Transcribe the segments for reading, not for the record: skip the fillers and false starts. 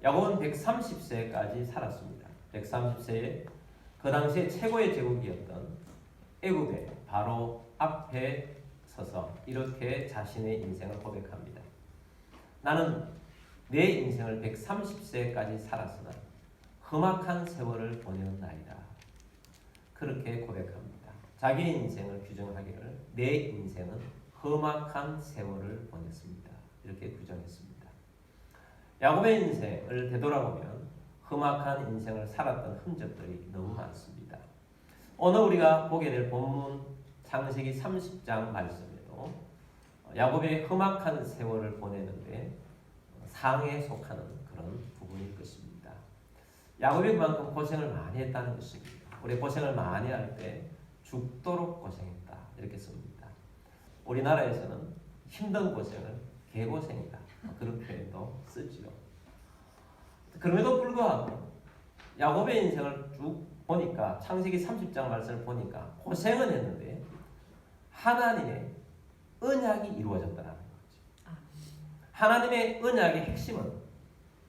야곱은 130세까지 살았습니다. 130세에 그 당시에 최고의 제국이었던 애굽의 바로 앞에 서서 이렇게 자신의 인생을 고백합니다. 나는 내 인생을 130세까지 살았으나 험악한 세월을 보내었나이다. 그렇게 고백합니다. 자기의 인생을 규정하기를 내 인생은 험악한 세월을 보냈습니다. 이렇게 규정했습니다. 야곱의 인생을 되돌아보면 험악한 인생을 살았던 흔적들이 너무 많습니다. 오늘 우리가 보게 될 본문 창세기 30장 말씀에도 야곱의 험악한 세월을 보내는데 상에 속하는 그런 부분일 것입니다. 야곱이 그만큼 고생을 많이 했다는 것입니다. 우리 고생을 많이 할 때 죽도록 고생했다 이렇게 씁니다. 우리나라에서는 힘든 고생을 개고생이다 그런 표현도 쓰지요. 그럼에도 불구하고 야곱의 인생을 쭉 보니까 창세기 30장 말씀을 보니까 고생은 했는데 하나님의 언약이 이루어졌다는 거죠. 하나님의 언약의 핵심은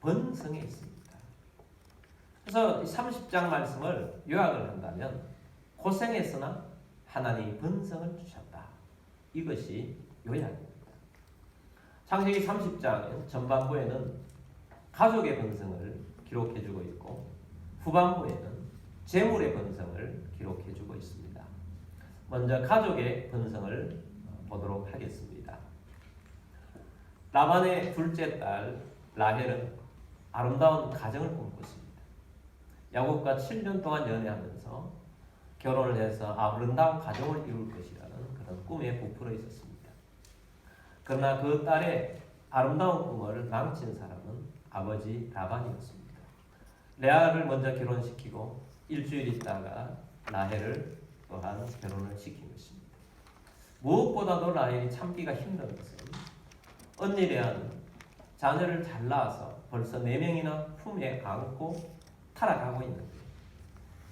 번성에 있습니다. 그래서 30장 말씀을 요약을 한다면 고생했으나 하나님이 번성을 주셨다. 이것이 요약입니다. 창세기 30장 전반부에는 가족의 번성을 기록해주고 있고 후반부에는 재물의 번성을 기록해주고 있습니다. 먼저 가족의 번성을 보도록 하겠습니다. 라반의 둘째 딸 라헬은 아름다운 가정을 꿈꿨습니다. 야곱과 7년 동안 연애하면서 결혼을 해서 아름다운 가정을 이룰 것이라는 그런 꿈에 부풀어 있었습니다. 그러나 그 딸의 아름다운 꿈을 망친 사람은 아버지 라반이었습니다. 레아를 먼저 결혼시키고 일주일 있다가 라헬을 또한 결혼을 시킨 것입니다. 무엇보다도 라헬이 참기가 힘든 것은 언니 레아는 자녀를 잘 낳아서 벌써 4명이나 품에 안고 타락하고 있는데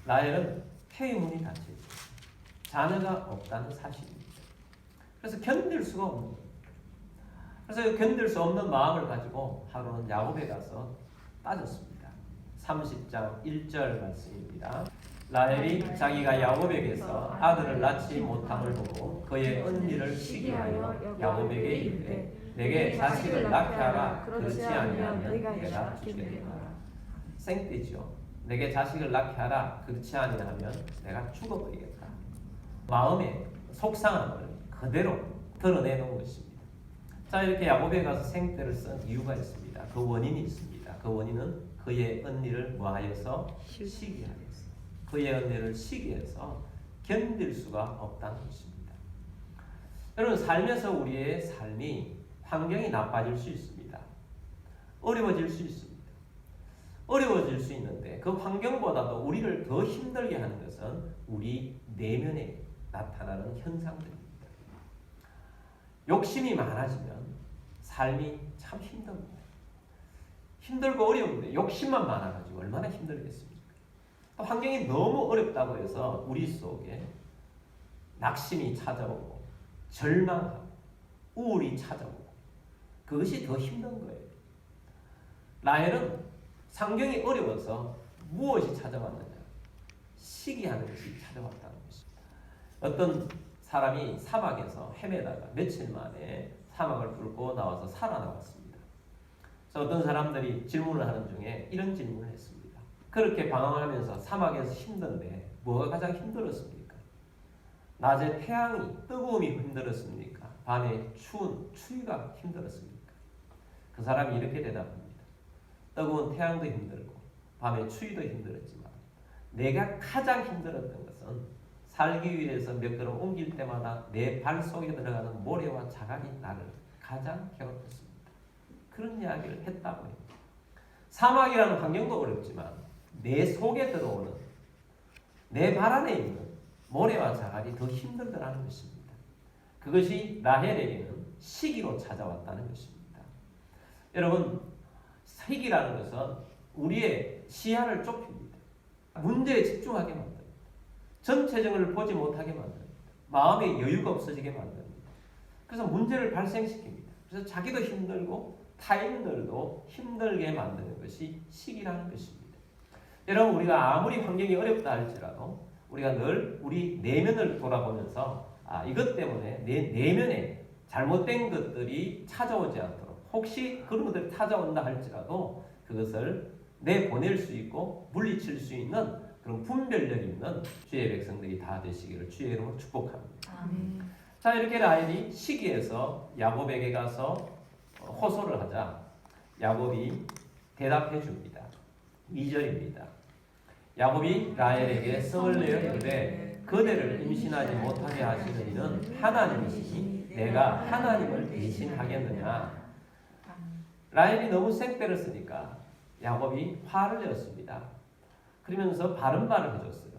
라헬은 폐유문이 닫혀있고 자녀가 없다는 사실입니다. 그래서 견딜 수가 없는 겁니다. 그래서 견딜 수 없는 마음을 가지고 하루는 야곱에 가서 따졌습니다. 30장 1절 말씀입니다. 라헬이 자기가 야곱에게서 아들을 낳지 못함을 보고 그의 언니를 시기하여 야곱에게 이르되 내게 자식을 낳게 하라. 그렇지 아니하면 내가 죽겠노라. 생떼지요. 내게 자식을 낳게 하라. 그렇지 아니하면 내가 죽어버리겠다. 마음의 속상함을 그대로 드러내놓은 것입니다. 자, 이렇게 야곱에 가서 생떼를 쓴 이유가 있습니다. 그 원인이 있습니다. 그 원인은 그의 언니를 뭐하여서 시기하여서 그의 언니를 시기해서 견딜 수가 없다는 것입니다. 여러분, 살면서 우리의 삶이 환경이 나빠질 수 있습니다. 어려워질 수 있습니다. 어려워질 수 있는데 그 환경보다도 우리를 더 힘들게 하는 것은 우리 내면에 나타나는 현상들입니다. 욕심이 많아지면 삶이 참 힘듭니다. 힘들고 어려운데 욕심만 많아가지고 얼마나 힘들겠습니까? 또 환경이 너무 어렵다고 해서 우리 속에 낙심이 찾아오고 절망하고 우울이 찾아오고 그것이 더 힘든 거예요. 라헬은 상경이 어려워서 무엇이 찾아왔느냐? 시기하는 것이 찾아왔다는 것입니다. 어떤 사람이 사막에서 헤매다가 며칠 만에 사막을 뚫고 나와서 살아나왔습니다. 그래서 어떤 사람들이 질문을 하는 중에 이런 질문을 했습니다. 그렇게 방황하면서 사막에서 힘든데 뭐가 가장 힘들었습니까? 낮에 태양이 뜨거움이 힘들었습니까? 밤에 추위가 힘들었습니까? 그 사람이 이렇게 대답합니다. 뜨거운 태양도 힘들고 밤에 추위도 힘들었지만 내가 가장 힘들었던 것은 살기 위해서 몇 걸음 옮길 때마다 내 발 속에 들어가는 모래와 자갈이 나를 가장 괴롭혔습니다. 그런 이야기를 했다고 해요. 사막이라는 환경도 어렵지만 내 속에 들어오는 내 발 안에 있는 모래와 자갈이 더 힘들더라는 것입니다. 그것이 라헬에게는 시기로 찾아왔다는 것입니다. 여러분, 시기라는 것은 우리의 시야를 좁힙니다. 문제에 집중하게 만듭니다. 전체적을 보지 못하게 만듭니다. 마음의 여유가 없어지게 만듭니다. 그래서 문제를 발생시킵니다. 그래서 자기도 힘들고 타인들도 힘들게 만드는 것이 시기라는 것입니다. 여러분, 우리가 아무리 환경이 어렵다 할지라도 우리가 늘 우리 내면을 돌아보면서 이것 때문에 내 내면에 잘못된 것들이 찾아오지 않도록, 혹시 그런 것들이 찾아온다 할지라도 그것을 내보낼 수 있고 물리칠 수 있는 그런 분별력 있는 주의 백성들이 다 되시기를 주의 이름으로 축복합니다. 자, 이렇게 라헬이 시기에서 야곱에게 가서 호소를 하자 야곱이 대답해 줍니다. 2절입니다. 야곱이 라헬에게 성을 내어 이르되 그대를 임신하지 못하게 하시는 이는 하나님이시니 내가 하나님을 대신하겠느냐. 라헬이 너무 생떼를 쓰니까 야곱이 화를 내었습니다. 그러면서 바른 말을 해줬어요.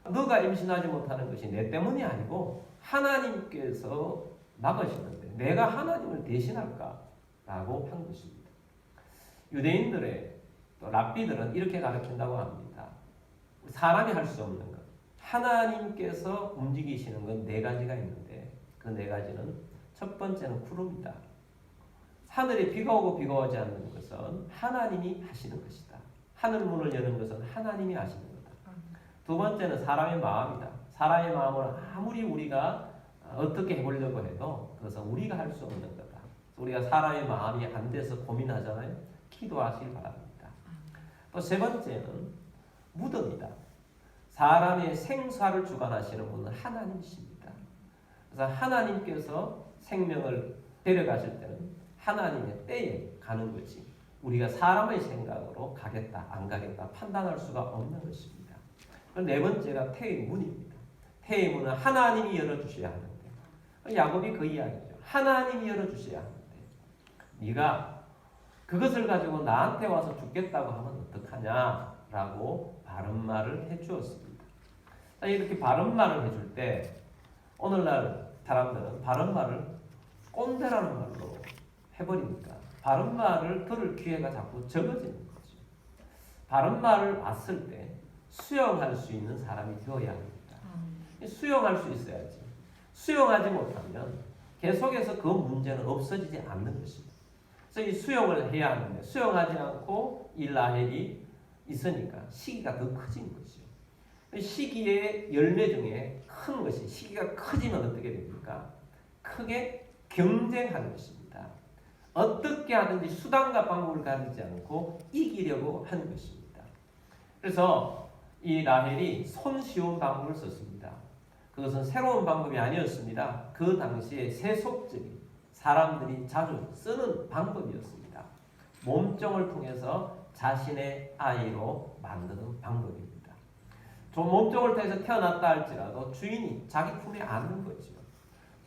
너가 임신하지 못하는 것이 내 때문이 아니고 하나님께서 막으시는데 내가 하나님을 대신할까? 라고 한 것입니다. 유대인들의 또 랍비들은 이렇게 가르친다고 합니다. 사람이 할 수 없는 것, 하나님께서 움직이시는 건 네 가지가 있는데 그 네 가지는 첫 번째는 구름이다. 하늘에 비가 오고 비가 오지 않는 것은 하나님이 하시는 것이다. 하늘 문을 여는 것은 하나님이 하시는 거다. 두 번째는 사람의 마음이다. 사람의 마음을 아무리 우리가 어떻게 해보려고 해도 그것은 우리가 할 수 없는 거다. 우리가 사람의 마음이 안 돼서 고민하잖아요. 기도하시기 바랍니다. 또 세 번째는 무덤이다. 사람의 생사를 주관하시는 분은 하나님이십니다. 그래서 하나님께서 생명을 데려가실 때는 하나님의 때에 가는 거지 우리가 사람의 생각으로 가겠다 안 가겠다 판단할 수가 없는 것입니다. 네 번째가 태의 문입니다. 태의 문은 하나님이 열어주셔야 하는데 야곱이 그 이야기죠. 하나님이 열어주셔야 하는데 네가 그것을 가지고 나한테 와서 죽겠다고 하면 어떡하냐라고 바른 말을 해주었습니다. 이렇게 바른 말을 해줄 때 오늘날 사람들은 바른 말을 꼰대라는 말로 해버리니까 바른 말을 들을 기회가 자꾸 적어지는 거죠. 바른 말을 왔을 때 수용할 수 있는 사람이 되어야 합니다. 수용할 수 있어야지. 수용하지 못하면 계속해서 그 문제는 없어지지 않는 것입니다. 그래서 이 수용을 해야 하는데 수용하지 않고 이 라헬이 있으니까 시기가 더 커진 거죠. 시기의 열매 중에 큰 것이 시기가 커지면 어떻게 됩니까? 크게 경쟁하는 것입니다. 어떻게 하든지 수단과 방법을 가리지 않고 이기려고 하는 것입니다. 그래서 이 라헬이 손쉬운 방법을 썼습니다. 그것은 새로운 방법이 아니었습니다. 그 당시에 세속적인 사람들이 자주 쓰는 방법이었습니다. 몸종을 통해서 자신의 아이로 만드는 방법입니다. 몸종을 통해서 태어났다 할지라도 주인이 자기 품에 안는 거죠.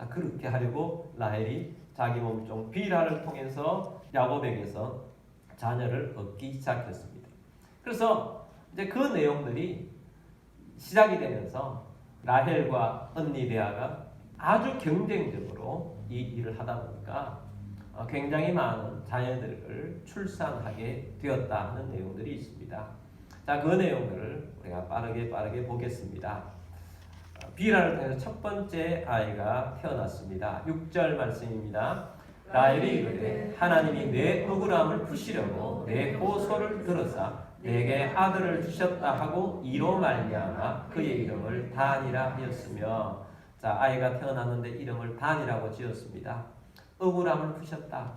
그렇게 하려고 라헬이 자기 몸종 비라를 통해서 야곱에게서 자녀를 얻기 시작했습니다. 그래서 이제 그 내용들이 시작이 되면서 라헬과 언니 레아가 아주 경쟁적으로 이 일을 하다 보니까 굉장히 많은 자녀들을 출산하게 되었다 하는 내용들이 있습니다. 자, 그 내용들을 우리가 빠르게 보겠습니다. 비라를 통해서 첫 번째 아이가 태어났습니다. 6절 말씀입니다. 라헬이 이르되 하나님이 내 억울함을 푸시려고 내 호소를 들으사 내게 아들을 주셨다 하고 이로 말미암아 그의 이름을 단이라 하였으며. 자, 아이가 태어났는데 이름을 단이라고 지었습니다. 억울함을 푸셨다.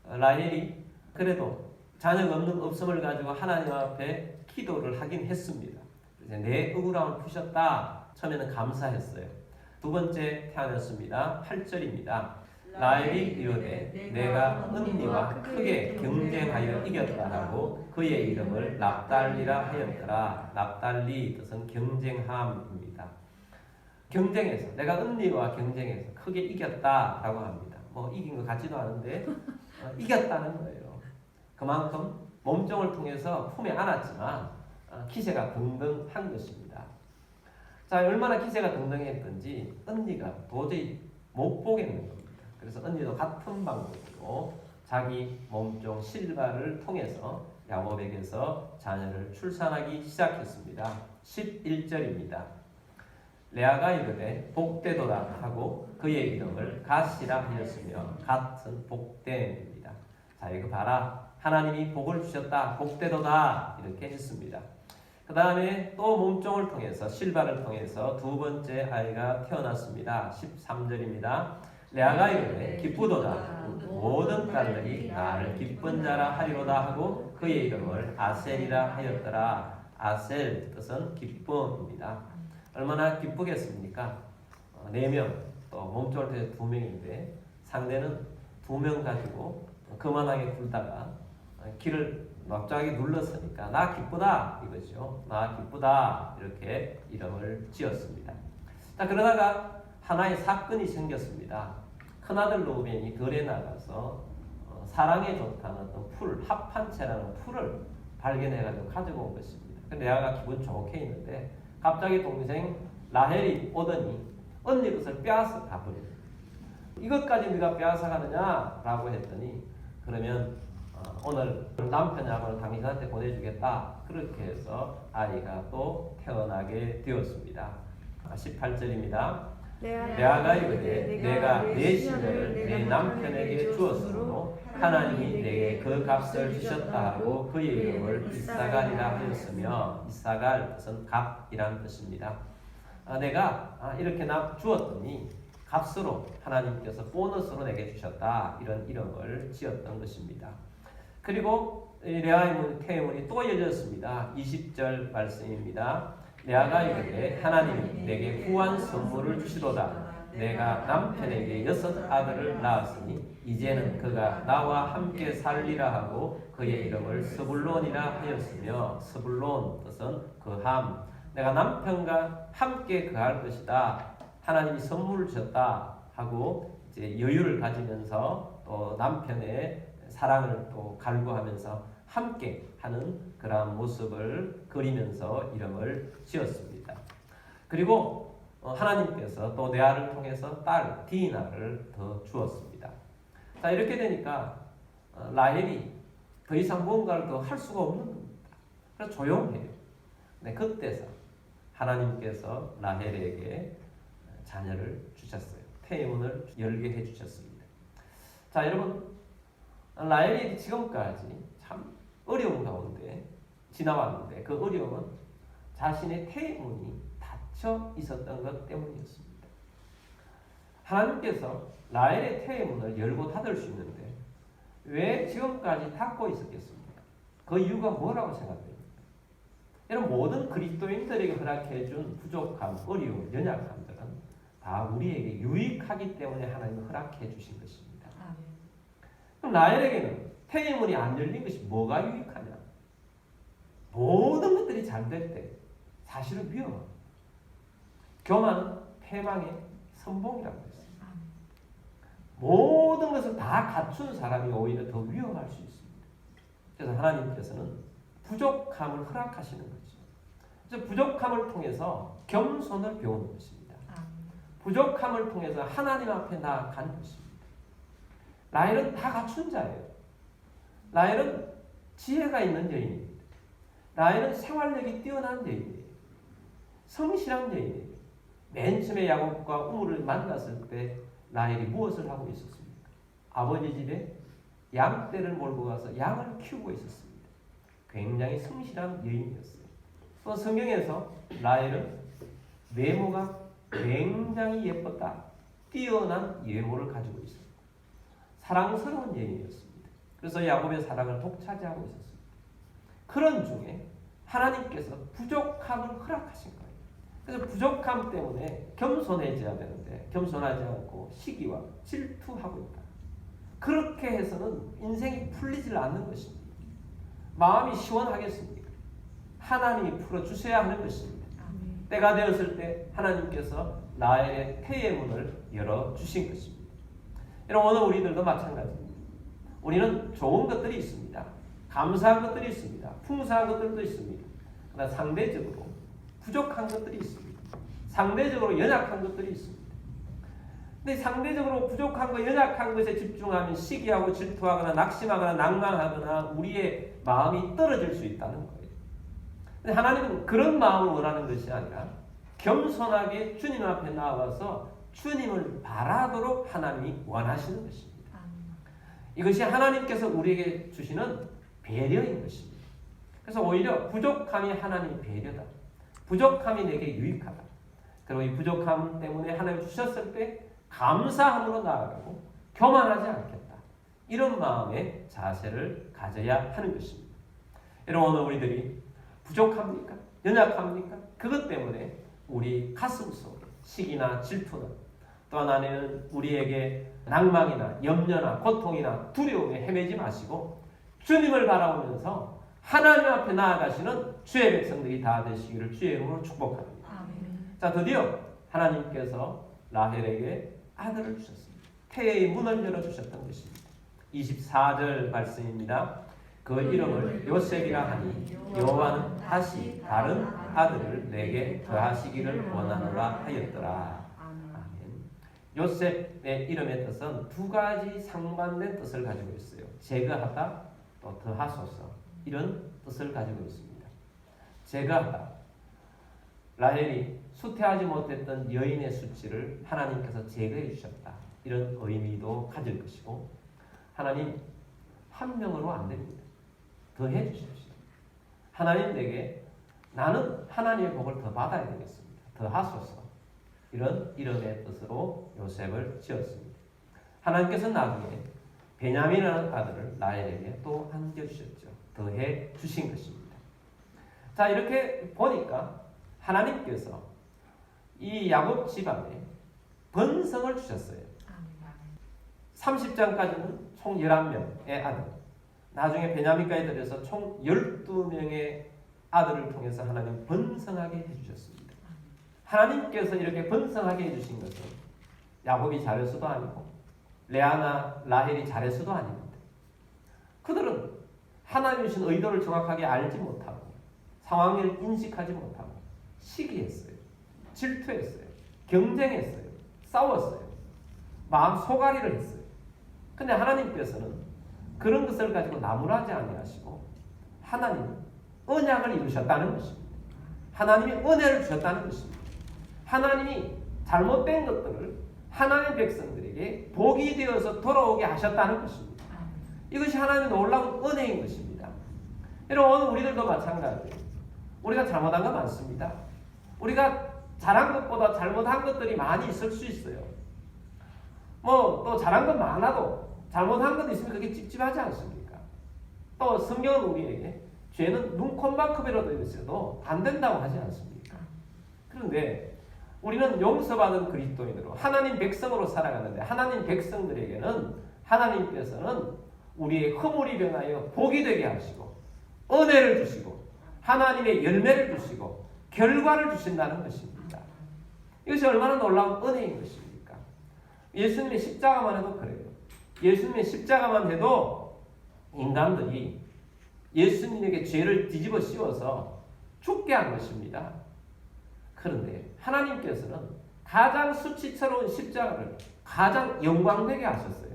라헬이 그래도 자녀가 없음을 가지고 하나님 앞에 기도를 하긴 했습니다. 내 억울함을 푸셨다. 처음에는 감사했어요. 두 번째 태어났습니다. 8절입니다. 라헬이 이르되 내가 언니와 크게 경쟁하여 이겼다 하고 그의 이름을 납달리라 하였더라. 납달리 뜻은 경쟁함입니다. 경쟁해서 내가 언니와 경쟁해서 크게 이겼다라고 합니다. 뭐 이긴 것 같지도 않은데 이겼다는 거예요. 그만큼 몸종을 통해서 품에 안았지만 기세가 등등한 것입니다. 자, 얼마나 기세가 등등했던지 언니가 도저히 못 보겠는 겁니다. 그래서 언니도 같은 방법으로 자기 몸종 실바를 통해서 야곱에게서 자녀를 출산하기 시작했습니다. 11절입니다. 레아가 이르되 복되도다 하고 그의 이름을 갓이라 하였으며 갓은 복됨입니다. 자, 이거 봐라. 하나님이 복을 주셨다. 복되도다. 이렇게 했습니다. 그 다음에 또 몸종을 통해서 실바를 통해서 두 번째 아이가 태어났습니다. 13절입니다. 레아가 이르되 기쁘도다. 모든 딸들이 나를 기쁜 자라 하리로다 하고 그의 이름을 아셀이라 하였더라. 아셀 뜻은 기쁨입니다. 얼마나 기쁘겠습니까? 4명, 또 몸종을 통해서 2명인데 상대는 2명 가지고 그만하게 굴다가 길을 갑자기 눌렀으니까 나 기쁘다 이거죠. 나 기쁘다 이렇게 이름을 지었습니다. 자, 그러다가 하나의 사건이 생겼습니다. 큰아들 루벤이 들에 나가서 사랑에 좋다는 어떤 풀, 합판채라는 풀을 발견해가지고 가지고 온 것입니다. 근데 레아가 기분 좋게 있는데 갑자기 동생 라헬이 오더니 언니 것을 빼앗아 가버려요. 이것까지 네가 빼앗아 가느냐 라고 했더니 그러면 오늘 남편하고는 당신한테 보내주겠다. 그렇게 해서 아이가 또 태어나게 되었습니다. 18절입니다. 레아가 이르되 내가 내 시녀를 내 남편에게 주었으므로 하나님이 내게 그 값을 주셨다 하고 그의 이름을 이사갈이라 하였으며 이사갈 뜻은 값이라는 뜻입니다. 내가 이렇게 주었더니 값으로 하나님께서 보너스로 내게 주셨다. 이런 이름을 지었던 것입니다. 그리고 레아의 태문이 또 열렸습니다. 20절 말씀입니다. 레아가 이르되 하나님이 내게 후한 선물을 주시도다. 내가 남편에게 6 아들을 낳았으니 이제는 그가 나와 함께 살리라 하고 그의 이름을 스불론이라 하였으며 스불론 뜻은 거함. 내가 남편과 함께 거할 것이다. 하나님이 선물을 주셨다 하고 이제 여유를 가지면서 또 남편의 사랑을 또 갈구하면서 함께 하는 그러한 모습을 그리면서 이름을 지었습니다. 그리고 하나님께서 또 레아를 통해서 딸 디나를 더 주었습니다. 자, 이렇게 되니까 라헬이 더 이상 뭔가를 더 할 수가 없는 겁니다. 그래서 조용해요. 네, 그때서 하나님께서 라헬에게 자녀를 주셨어요. 태문을 열게 해주셨습니다. 자, 여러분, 라헬이 지금까지 참 어려운 가운데 지나왔는데 그 어려움은 자신의 태문이 닫혀 있었던 것 때문이었습니다. 하나님께서 라헬의 태문을 열고 닫을 수 있는데 왜 지금까지 닫고 있었겠습니까? 그 이유가 뭐라고 생각됩니까? 여러분, 모든 그리스도인들에게 허락해 준 부족함, 어려움, 연약함들은 다 우리에게 유익하기 때문에 하나님이 허락해 주신 것입니다. 그럼 라헬에게는 태문이 안 열린 것이 뭐가 유익하냐? 모든 것들이 잘 될 때 사실은 위험합니다. 교만은 패망의 선봉이라고 했습니다. 모든 것을 다 갖춘 사람이 오히려 더 위험할 수 있습니다. 그래서 하나님께서는 부족함을 허락하시는 거죠. 그래서 부족함을 통해서 겸손을 배우는 것입니다. 부족함을 통해서 하나님 앞에 나아간 것입니다. 라헬은 다 갖춘 자예요. 라헬은 지혜가 있는 여인입니다. 라헬은 생활력이 뛰어난 여인이에요. 성실한 여인이에요. 맨 처음에 야곱과 우물을 만났을 때 라헬이 무엇을 하고 있었습니까? 아버지 집에 양떼를 몰고 가서 양을 키우고 있었습니다. 굉장히 성실한 여인이었어요. 또 성경에서 라헬은 외모가 굉장히 예뻤다. 뛰어난 외모를 가지고 있었습니다. 사랑스러운 여인이었습니다. 그래서 야곱의 사랑을 독차지하고 있었습니다. 그런 중에 하나님께서 부족함을 허락하신 거예요. 그래서 부족함 때문에 겸손해져야 되는데 겸손하지 않고 시기와 질투하고 있다. 그렇게 해서는 인생이 풀리질 않는 것입니다. 마음이 시원하겠습니까? 하나님이 풀어주셔야 하는 것입니다. 때가 되었을 때 하나님께서 라헬의 태의 문을 열어주신 것입니다. 여러분, 오늘 우리들도 마찬가지입니다. 우리는 좋은 것들이 있습니다. 감사한 것들이 있습니다. 풍성한 것들도 있습니다. 그러나 상대적으로 부족한 것들이 있습니다. 상대적으로 연약한 것들이 있습니다. 근데 상대적으로 부족한 것, 연약한 것에 집중하면 시기하고 질투하거나 낙심하거나 낭망하거나 우리의 마음이 떨어질 수 있다는 거예요. 근데 하나님은 그런 마음을 원하는 것이 아니라 겸손하게 주님 앞에 나와서 주님을 바라도록 하나님이 원하시는 것입니다. 이것이 하나님께서 우리에게 주시는 배려인 것입니다. 그래서 오히려 부족함이 하나님의 배려다. 부족함이 내게 유익하다. 그리고 이 부족함 때문에 하나님 주셨을 때 감사함으로 나아가고 교만하지 않겠다. 이런 마음의 자세를 가져야 하는 것입니다. 여러분, 오늘 우리들이 부족합니까? 연약합니까? 그것 때문에 우리 가슴 속에 시기나 질투나 또 하나는 우리에게 낭망이나 염려나 고통이나 두려움에 헤매지 마시고 주님을 바라보면서 하나님 앞에 나아가시는 주의 백성들이 다 되시기를 주의 이름으로 축복합니다. 아멘. 자, 드디어 하나님께서 라헬에게 아들을 주셨습니다. 태의 문을 열어주셨던 것입니다. 24절 말씀입니다. 그 이름을 요셉이라 하니 여호와는 다시 다른 아들을 내게 더하시기를 원하노라 하였더라. 아멘. 요셉의 이름의 뜻은 두 가지 상반된 뜻을 가지고 있어요. 제거하다, 또 더하소서, 이런 뜻을 가지고 있습니다. 제거하다, 라헬이 수태하지 못했던 여인의 수치를 하나님께서 제거해 주셨다. 이런 의미도 가질 것이고, 하나님 한 명으로 안 됩니다. 더해 주십시오. 하나님 내게 나는 하나님의 복을 더 받아야 되겠습니다. 더 하소서. 이런 이름의 뜻으로 요셉을 지었습니다. 하나님께서 나중에 베냐민이라는 아들을 라헬에게 또 안겨주셨죠. 더해 주신 것입니다. 자, 이렇게 보니까 하나님께서 이 야곱 집안에 번성을 주셨어요. 30장까지는 총 11명의 아들, 나중에 베냐민까지 들여서 총 12명의 아들을 통해서 하나님 번성하게 해주셨습니다. 하나님께서 이렇게 번성하게 해주신 것은 야곱이 잘해서도 아니고 레아나 라헬이 잘해서도 아닙니다. 그들은 하나님이 주신 의도를 정확하게 알지 못하고 상황을 인식하지 못하고 시기했어요. 질투했어요. 경쟁했어요. 싸웠어요. 마음 소가리를 했어요. 근데 하나님께서는 그런 것을 가지고 나무라지 아니하시고 하나님은 언약을 이루셨다는 것입니다. 하나님이 은혜를 주셨다는 것입니다. 하나님이 잘못된 것들을 하나님의 백성들에게 복이 되어서 돌아오게 하셨다는 것입니다. 이것이 하나님의 놀라운 은혜인 것입니다. 여러분, 오늘 우리들도 마찬가지예요. 우리가 잘못한 거 많습니다. 우리가 잘한 것보다 잘못한 것들이 많이 있을 수 있어요. 또 잘한 건 많아도 잘못한 것 있으면 그게 찝찝하지 않습니까? 또 성경은 우리에게 죄는 눈콧만큼이라도 있어도 안 된다고 하지 않습니까? 그런데 우리는 용서받은 그리스도인으로 하나님 백성으로 살아가는데 하나님 백성들에게는 하나님께서는 우리의 허물이 변하여 복이 되게 하시고 은혜를 주시고 하나님의 열매를 주시고 결과를 주신다는 것입니다. 이것이 얼마나 놀라운 은혜인 것입니까? 예수님의 십자가만 해도 그래요. 예수님의 십자가만 해도 인간들이 예수님에게 죄를 뒤집어 씌워서 죽게 한 것입니다. 그런데 하나님께서는 가장 수치스러운 십자가를 가장 영광되게 하셨어요.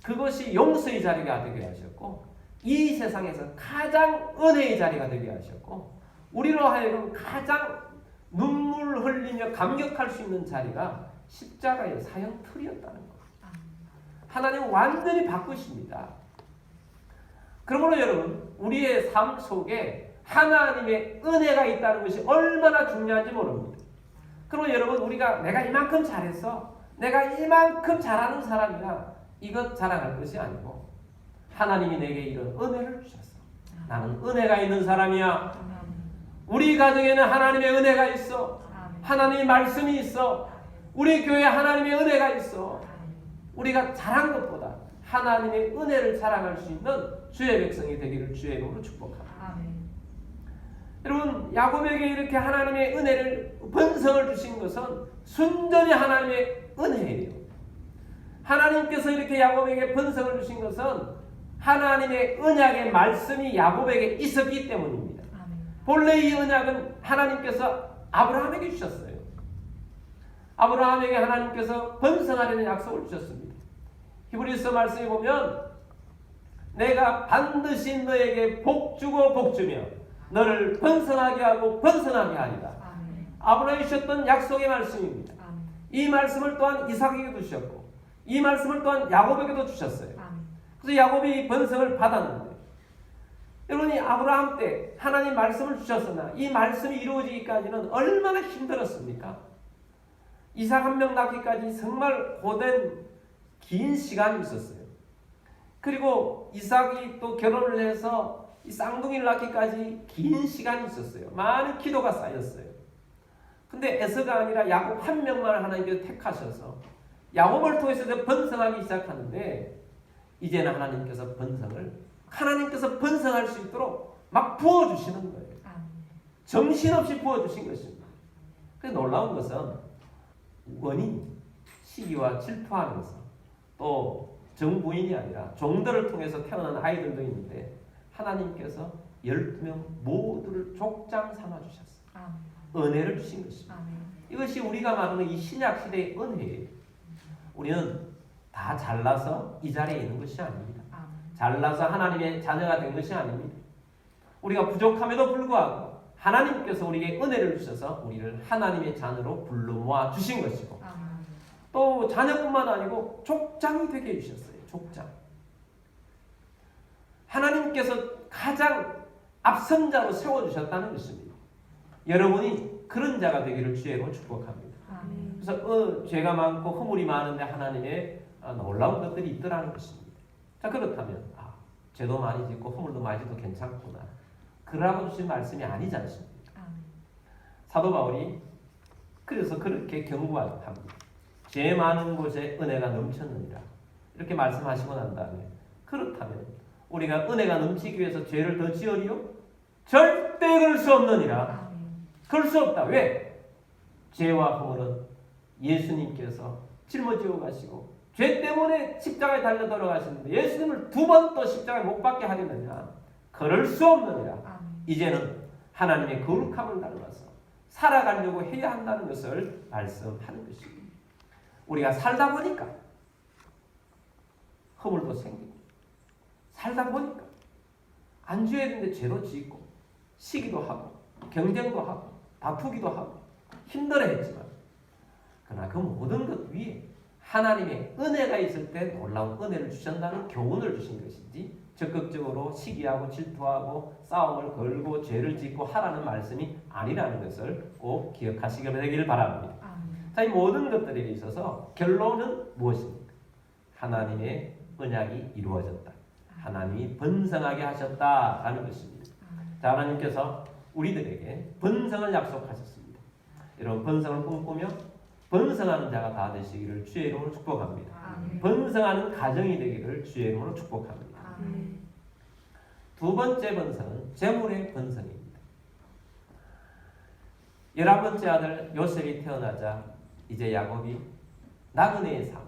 그것이 용서의 자리가 되게 하셨고 이 세상에서 가장 은혜의 자리가 되게 하셨고 우리로 하여금 가장 눈물 흘리며 감격할 수 있는 자리가 십자가의 사형틀이었다는 것. 하나님은 완전히 바꾸십니다. 그러므로 여러분, 우리의 삶 속에 하나님의 은혜가 있다는 것이 얼마나 중요한지 모릅니다. 그러므로 여러분, 우리가 내가 이만큼 잘했어, 내가 이만큼 잘하는 사람이야, 이것 자랑할 것이 아니고 하나님이 내게 이런 은혜를 주셨어. 나는 은혜가 있는 사람이야. 우리 가정에는 하나님의 은혜가 있어. 하나님의 말씀이 있어. 우리 교회에 하나님의 은혜가 있어. 우리가 잘한 것보다 하나님의 은혜를 자랑할 수 있는 주의 백성이 되기를 주의 이름으로 축복합니다. 여러분, 야곱에게 이렇게 하나님의 은혜를 번성을 주신 것은 순전히 하나님의 은혜예요. 하나님께서 이렇게 야곱에게 번성을 주신 것은 하나님의 언약의 말씀이 야곱에게 있었기 때문입니다. 본래 이 언약은 하나님께서 아브라함에게 주셨어요. 아브라함에게 하나님께서 번성하려는 약속을 주셨습니다. 히브리서 말씀에 보면 내가 반드시 너에게 복 주고 복 주며 너를 번성하게 하고 번성하게 하리라. 아브라함이 주셨던 약속의 말씀입니다. 이 말씀을 또한 이삭에게도 주셨고 이 말씀을 또한 야곱에게도 주셨어요. 그래서 야곱이 번성을 받았는데 여러분이 아브라함 때 하나님 말씀을 주셨으나 이 말씀이 이루어지기까지는 얼마나 힘들었습니까? 이삭 한 명 낳기까지 정말 고된 긴 시간이 있었어요. 그리고 이삭이 또 결혼을 해서 이 쌍둥이를 낳기까지 긴 시간이 있었어요. 많은 기도가 쌓였어요. 근데 에서가 아니라 야곱 한 명만 하나님께서 택하셔서 야곱을 통해서 번성하기 시작하는데 이제는 하나님께서 번성할 수 있도록 막 부어주시는 거예요. 정신없이 부어주신 것입니다. 그래서 놀라운 것은 원인, 시기와 질투하면서 또 정부인이 아니라 종들을 통해서 태어난 아이들도 있는데 하나님께서 12명 모두를 족장 삼아주셨어요. 은혜를 주신 것입니다. 이것이 우리가 말하는 이 신약시대의 은혜예요. 우리는 다 잘나서 이 자리에 있는 것이 아닙니다. 잘나서 하나님의 자녀가 된 것이 아닙니다. 우리가 부족함에도 불구하고 하나님께서 우리에게 은혜를 주셔서 우리를 하나님의 자녀로 불러 모아 주신 것이고 또 자녀뿐만 아니고 족장이 되게 해주셨어요. 족장. 하나님께서 가장 앞선자로 세워주셨다는 것입니다. 여러분이 그런 자가 되기를 주의 이름으로 축복합니다. 그래서 죄가 많고 허물이 많은데 하나님의 놀라운 것들이 있더라는 것입니다. 자, 그렇다면 죄도 많이 짓고 허물도 많이 짓도 괜찮구나. 그러라고 주신 말씀이 아니지 않습니까? 사도 바울이 그래서 그렇게 경고합니다. 죄 많은 곳에 은혜가 넘쳤느니라. 이렇게 말씀하시고 난 다음에 그렇다면 우리가 은혜가 넘치기 위해서 죄를 더 지으리요? 절대 그럴 수 없느니라. 그럴 수 없다. 왜? 죄와 허물은 예수님께서 짊어지고 가시고 죄 때문에 십자가에 달려 돌아가시는데 예수님을 2번 또 십자가에 못 박게 하겠느냐? 그럴 수 없느니라. 이제는 하나님의 거룩함을 닮아서 살아가려고 해야 한다는 것을 말씀하는 것입니다. 우리가 살다 보니까 허물도 생기고 살다 보니까 안 지어야 되는데 죄도 짓고 시기도 하고 경쟁도 하고 다투기도 하고 힘들어했지만 그러나 그 모든 것 위에 하나님의 은혜가 있을 때 놀라운 은혜를 주신다는 교훈을 주신 것이지 적극적으로 시기하고 질투하고 싸움을 걸고 죄를 짓고 하라는 말씀이 아니라는 것을 꼭 기억하시게 되기를 바랍니다. 자, 이 모든 것들에 있어서 결론은 무엇입니까? 하나님의 언약이 이루어졌다. 하나님이 번성하게 하셨다라는 것입니다. 자, 하나님께서 우리들에게 번성을 약속하셨습니다. 여러분 번성을 꿈꾸며 번성하는 자가 다 되시기를 주의 이름으로 축복합니다. 번성하는 가정이 되기를 주의 이름으로 축복합니다. 두 번째 번성은 재물의 번성입니다. 11번째 아들 요셉이 태어나자 이제 야곱이 나그네의 삶,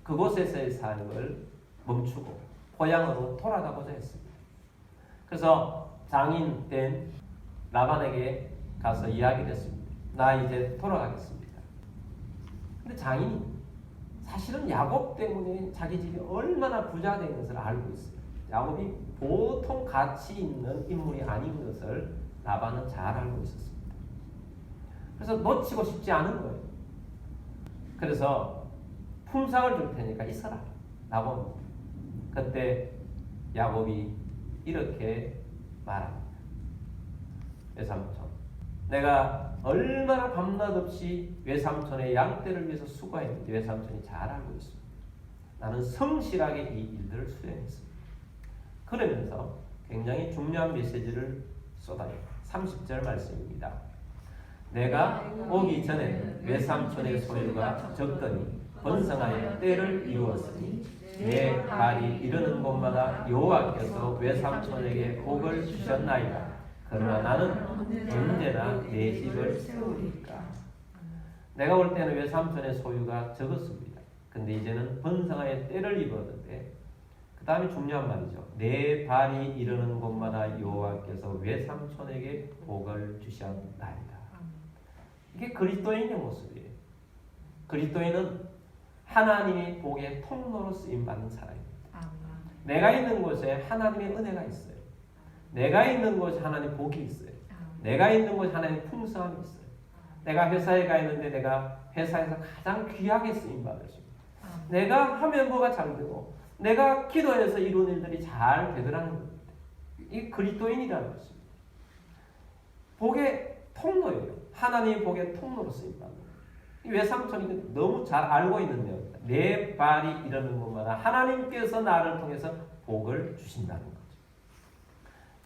그곳에서의 삶을 멈추고 고향으로 돌아가고자 했습니다. 그래서 장인 된 라반에게 가서 이야기를 했습니다. 나 이제 돌아가겠습니다. 근데 장인이 사실은 야곱 때문에 자기 집이 얼마나 부자 된 것을 알고 있어요. 야곱이 보통 가치 있는 인물이 아닌 것을 라반은 잘 알고 있었습니다. 그래서 놓치고 싶지 않은 거예요. 그래서 품삯을 줄 테니까 있어라 라고 그때 야곱이 이렇게 말합니다. 외삼촌, 내가 얼마나 밤낮 없이 외삼촌의 양떼를 위해서 수고했는지 외삼촌이 잘 알고 있습니다. 나는 성실하게 이 일들을 수행했습니다. 그러면서 굉장히 중요한 메시지를 쏟아요. 30절 말씀입니다. 내가 오기 전에는 외삼촌의 소유가 적더니 번성하여 때를 이루었으니 내 발이 이르는 곳마다 여호와께서 외삼촌에게 복을 주셨나이다. 그러나 나는 언제나 내 집을 세우리까. 내가 올 때는 외삼촌의 소유가 적었습니다. 근데 이제는 번성하여 때를 이루었는데 그 다음에 중요한 말이죠. 내 발이 이르는 곳마다 여호와께서 외삼촌에게 복을 주셨나이다. 이게 그리스도인의 모습이에요. 그리스도인은 하나님의 복의 통로로 쓰임받는 사람입니다. 내가 있는 곳에 하나님의 은혜가 있어요. 내가 있는 곳에 하나님의 복이 있어요. 내가 있는 곳에 하나님의 풍성함이 있어요. 내가 회사에 가 있는데 내가 회사에서 가장 귀하게 쓰임받을 수 있어요. 내가 하면 뭐가 잘 되고 내가 기도해서 이룬 일들이 잘 되더라는 겁니다. 이 그리스도인이라는 것입니다. 복의 통로예요. 하나님의 복의 통로로 쓰임받는 외삼촌이 너무 잘 알고 있는 내용입니다. 내 발이 이르는 곳마다 하나님께서 나를 통해서 복을 주신다는 거죠.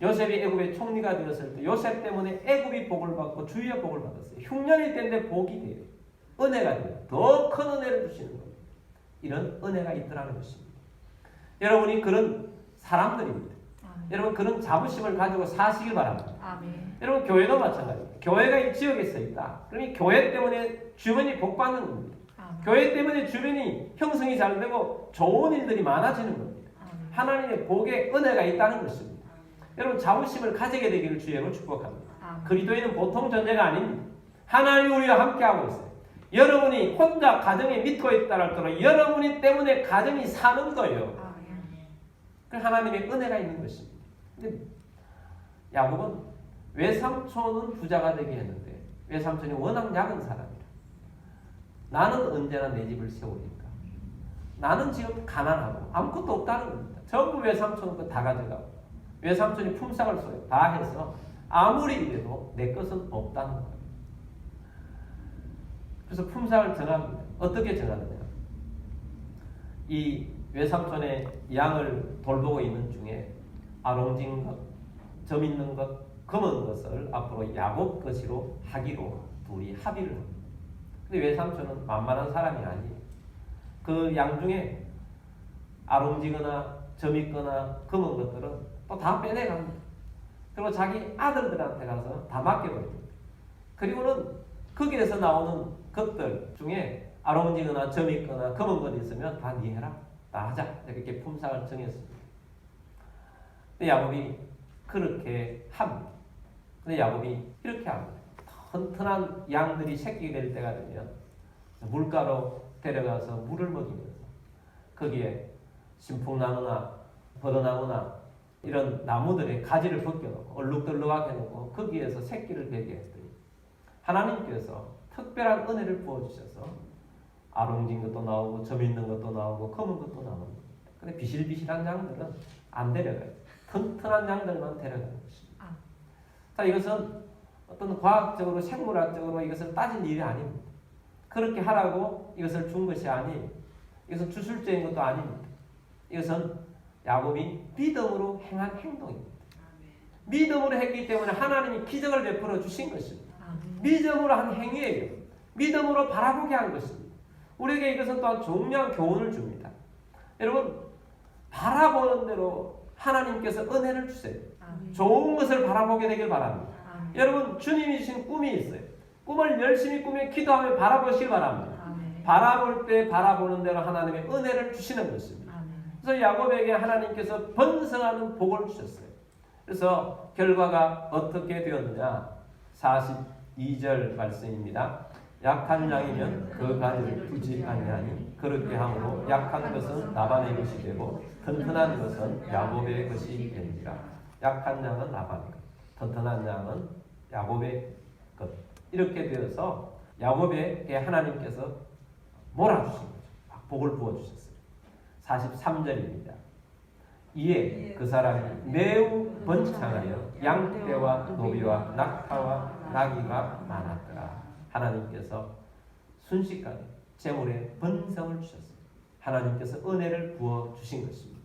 요셉이 애굽의 총리가 되었을 때 요셉 때문에 애굽이 복을 받고 주위의 복을 받았어요. 흉년이 때문에 복이 돼요. 은혜가 돼요. 더 큰 은혜를 주시는 겁니다. 이런 은혜가 있더라는 것입니다. 여러분이 그런 사람들입니다. 여러분 그런 자부심을 가지고 사시길 바랍니다. 아멘. 여러분 교회도 마찬가지입니다. 교회가 이 지역에 있다. 그러니 교회 때문에 주변이 복받는 겁니다. 아멘. 교회 때문에 주변이 형성이 잘 되고 좋은 일들이 많아지는 겁니다. 아멘. 하나님의 복의 은혜가 있다는 것입니다. 여러분 자부심을 가지게 되기를 주의로 축복합니다. 아멘. 그리스도인은 보통 존재가 아닙니다. 하나님이 우리와 함께하고 있어요. 여러분이 혼자 가정에 믿고 있다 할지라도 여러분이 때문에 가정이 사는 거예요. 아멘. 그 하나님의 은혜가 있는 것입니다. 근데 야곱은 외삼촌은 부자가 되게 했는데 외삼촌이 워낙 약은 사람이라 나는 언제나 내 집을 세우니까 나는 지금 가난하고 아무것도 없다는 겁니다. 전부 외삼촌은 그 다 가져가고 외삼촌이 품삯을 쏘요. 다 해서 아무리 이래도 내 것은 없다는 거예요. 그래서 품삯을 정합니다. 어떻게 정하느냐. 이 외삼촌의 양을 돌보고 있는 중에 아롱진 것, 점 있는 것, 검은 것을 앞으로 야곱 것으로 하기로 둘이 합의를 합니다. 근데 외삼촌은 만만한 사람이 아니에요. 그 양 중에 아롱지거나 점 있거나 검은 것들은 또 다 빼내갑니다. 그리고 자기 아들들한테 가서 다 맡겨버립니다. 그리고는 거기에서 나오는 것들 중에 아롱지거나 점 있거나 검은 것이 있으면 다 네 해라. 다 하자. 이렇게 품삯을 정했습니다. 근데 야곱이 그렇게 합니다. 근데 야곱이 이렇게 합니다. 튼튼한 양들이 새끼가 될 때가 되면 물가로 데려가서 물을 먹이면서 거기에 신풍나무나 버드나무나 이런 나무들의 가지를 벗겨놓고 얼룩덜룩하게 해놓고 거기에서 새끼를 베게 했더니 하나님께서 특별한 은혜를 부어주셔서 아롱진 것도 나오고 점 있는 것도 나오고 검은 것도 나옵니다. 근데 비실비실한 양들은 안 데려가요. 튼튼한 양들만 데려가는 것입니다. 자, 이것은 어떤 과학적으로 생물학적으로 이것을 따진 일이 아닙니다. 그렇게 하라고 이것을 준 것이 아니에요. 이것은 주술적인 것도 아닙니다. 이것은 야곱이 믿음으로 행한 행동입니다. 믿음으로 했기 때문에 하나님이 기적을 베풀어 주신 것입니다. 믿음으로 한 행위예요. 믿음으로 바라보게 한 것입니다. 우리에게 이것은 또한 중요한 교훈을 줍니다. 여러분 바라보는 대로 하나님께서 은혜를 주세요. 좋은 것을 바라보게 되길 바랍니다. 여러분 주님이 주신 꿈이 있어요. 꿈을 열심히 꾸며 기도하며 바라보시길 바랍니다. 바라볼 때 바라보는 대로 하나님의 은혜를 주시는 것입니다. 그래서 야곱에게 하나님께서 번성하는 복을 주셨어요. 그래서 결과가 어떻게 되었느냐. 42절 말씀입니다. 약한 양이면 그 가지를 두지 아니하니 그렇게 함으로 약한 것은 라반의 것이 되고 튼튼한 것은 야곱의 것이 되니라. 약한 양은 라반의 것, 튼튼한 양은 야곱의 것. 이렇게 되어서 야곱에게 하나님께서 몰아주신 거죠. 복을 부어주셨어요. 43절입니다. 이에 그 사람이 매우 번창하여 양떼와 노비와 낙타와 나귀가 많았더라. 하나님께서 순식간에 재물의 번성을 주셨습니다. 하나님께서 은혜를 부어주신 것입니다.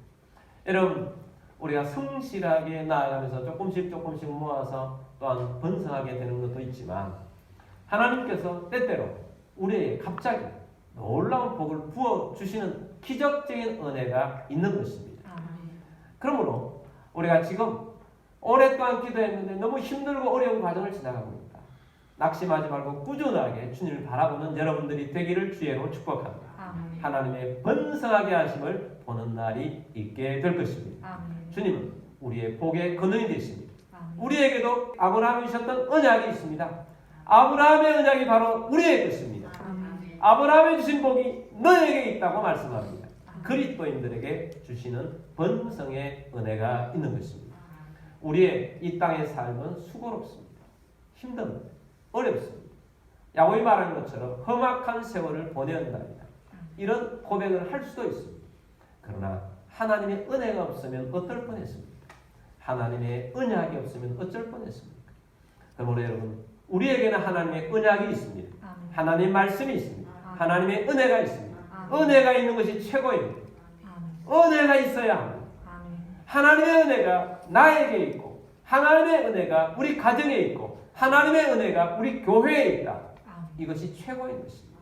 여러분 우리가 성실하게 나아가면서 조금씩 모아서 또한 번성하게 되는 것도 있지만 하나님께서 때때로 우리에게 갑자기 놀라운 복을 부어주시는 기적적인 은혜가 있는 것입니다. 그러므로 우리가 지금 오랫동안 기도했는데 너무 힘들고 어려운 과정을 지나가고 있다. 낙심하지 말고 꾸준하게 주님을 바라보는 여러분들이 되기를 주의로 축복합니다. 하나님의 번성하게 하심을 보는 날이 있게 될 것입니다. 주님은 우리의 복의 근원이 되십니다. 우리에게도 아브라함이 주셨던 언약이 있습니다. 아브라함의 언약이 바로 우리의 것입니다. 아브라함이 주신 복이 너에게 있다고 말씀합니다. 그리스도인들에게 주시는 번성의 은혜가 있는 것입니다. 우리의 이 땅의 삶은 수고롭습니다. 힘듭니다. 어렵습니다. 야곱이 말한 것처럼 험악한 세월을 보내야 한답니다. 이런 고백을 할 수도 있습니다. 그러나 하나님의 은혜가 없으면 어떨 뻔했습니까? 하나님의 언약이 없으면 어쩔 뻔했습니까? 그러므로 여러분, 우리에게는 하나님의 언약이 있습니다. 아멘. 하나님의 말씀이 있습니다. 아멘. 하나님의 은혜가 있습니다. 아멘. 은혜가 있는 것이 최고입니다. 아멘. 은혜가 있어야 합니다. 아멘. 하나님의 은혜가 나에게 있고, 하나님의 은혜가 우리 가정에 있고, 하나님의 은혜가 우리 교회에 있다. 아멘. 이것이 최고인 것입니다.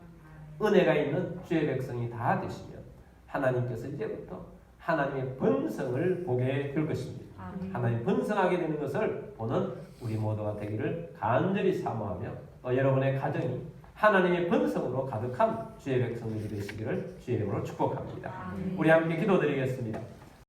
은혜가 있는 주의 백성이 다 되시면 하나님께서 이제부터 하나님의 번성을 보게 될 것입니다. 아멘. 하나님 번성하게 되는 것을 보는 우리 모두가 되기를 간절히 사모하며 여러분의 가정이 하나님의 번성으로 가득한 주의 백성들이 되시기를 주의 이름으로 축복합니다. 아멘. 우리 함께 기도드리겠습니다.